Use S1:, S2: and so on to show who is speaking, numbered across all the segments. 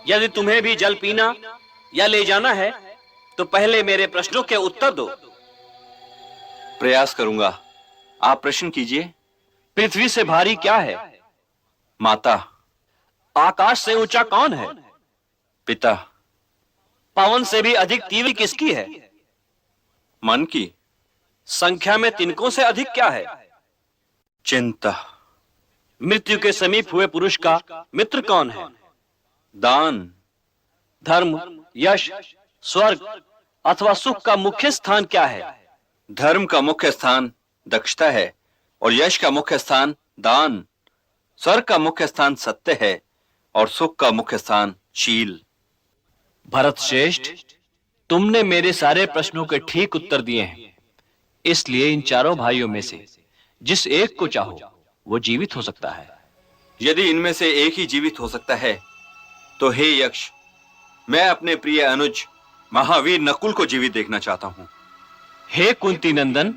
S1: यदि तुम्हें भी जल पीना या ले जाना है तो पहले मेरे प्रश्नों के उत्तर दो।
S2: प्रयास करूंगा। आप प्रश्न कीजिए।
S1: पृथ्वी से भारी क्या है?
S2: माता।
S1: आकाश से ऊंचा कौन है?
S2: पिता।
S1: पवन से भी अधिक तीव्र किसकी है?
S2: मन की।
S1: संख्या में तिनकों से अधिक क्या है?
S2: चिंता।
S1: मृत्यु के समीप हुए पुरुष का मित्र कौन है?
S2: दान।
S1: धर्म, यश, स्वर्ग अथवा सुख का मुख्य स्थान क्या है?
S2: धर्म का मुख्य स्थान दक्षता है और यश का मुख्य स्थान दान। स्वर्ग का मुख्य स्थान सत्य है और सुख का मुख्य स्थान शील।
S1: भरत श्रेष्ठ, तुमने मेरे सारे प्रश्नों के ठीक उत्तर दिए हैं, इसलिए इन चारों भाइयों में से जिस एक को चाहो वो जीवित हो सकता है।
S2: यदि इनमें से एक ही जीवित हो सकता है तो हे यक्ष, मैं अपने प्रिय अनुज महावीर नकुल को जीवित देखना चाहता हूं।
S1: हे कुंती नंदन,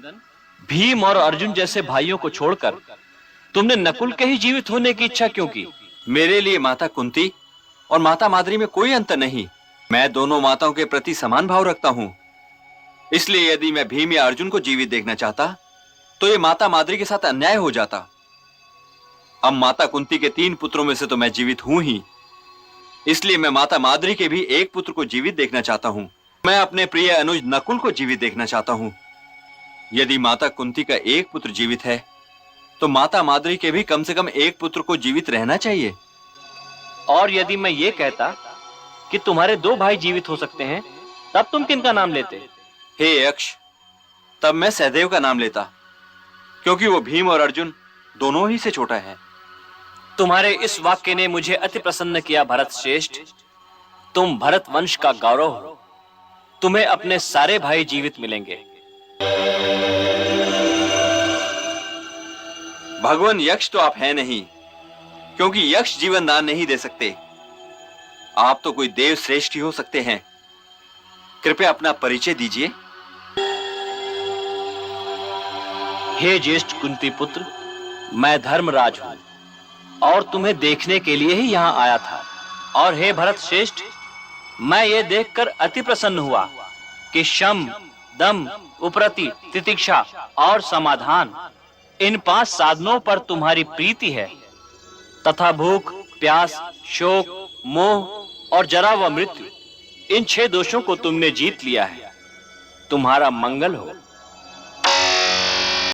S1: भीम और अर्जुन जैसे भाइयों को छोड़कर तुमने नकुल के ही जीवित होने की इच्छा क्यों की?
S2: मेरे लिए माता कुंती और माता माद्री में कोई अंतर नहीं। मैं दोनों माताओं के प्रति समान भाव रखता हूं। इसलिए यदि मैं भीम या अर्जुन को जीवित देखना चाहता तो ये माता माद्री के साथ अन्याय हो जाता। अब माता कुंती के 3 पुत्रों में से तो मैं जीवित हूं ही, इसलिए मैं माता माद्री के भी एक पुत्र को जीवित देखना चाहता हूं। मैं अपने प्रिय अनुज नकुल को जीवित देखना चाहता हूं। यदि माता कुंती का एक पुत्र जीवित है तो माता माद्री के भी कम से कम एक पुत्र को जीवित रहना चाहिए।
S1: और यदि मैं ये कहता कि तुम्हारे 2 भाई जीवित हो सकते हैं, तब तुम किनका नाम लेते?
S2: हे यक्ष, तब मैं सहदेव का नाम लेता, क्योंकि वो भीम और अर्जुन दोनों ही से छोटा है।
S1: तुम्हारे इस वाक्य ने मुझे अति प्रसन्न किया भरत श्रेष्ठ। तुम भरत वंश का गौरव हो। तुम्हें अपने सारे भाई जीवित मिलेंगे।
S2: भगवान यक्ष तो आप हैं नहीं, क्योंकि यक्ष जीवन दान नहीं दे सकते। आप तो कोई देव श्रेष्ठ ही हो सकते हैं। कृपया अपना परिचय दीजिए।
S1: हे ज्येष्ठ कुंती पुत्र, मैं धर्मराज हूं और तुम्हें देखने के लिए ही यहां आया था। और हे भरत श्रेष्ठ, मैं ये देखकर अति प्रसन्न हुआ कि शम, दम, उपरति, तितिक्षा और समाधान, इन 5 साधनों पर तुम्हारी प्रीति है तथा भूख, प्यास, शोक, मोह और जरा व मृत्यु, इन 6 दोषों को तुमने जीत लिया है। तुम्हारा मंगल हो।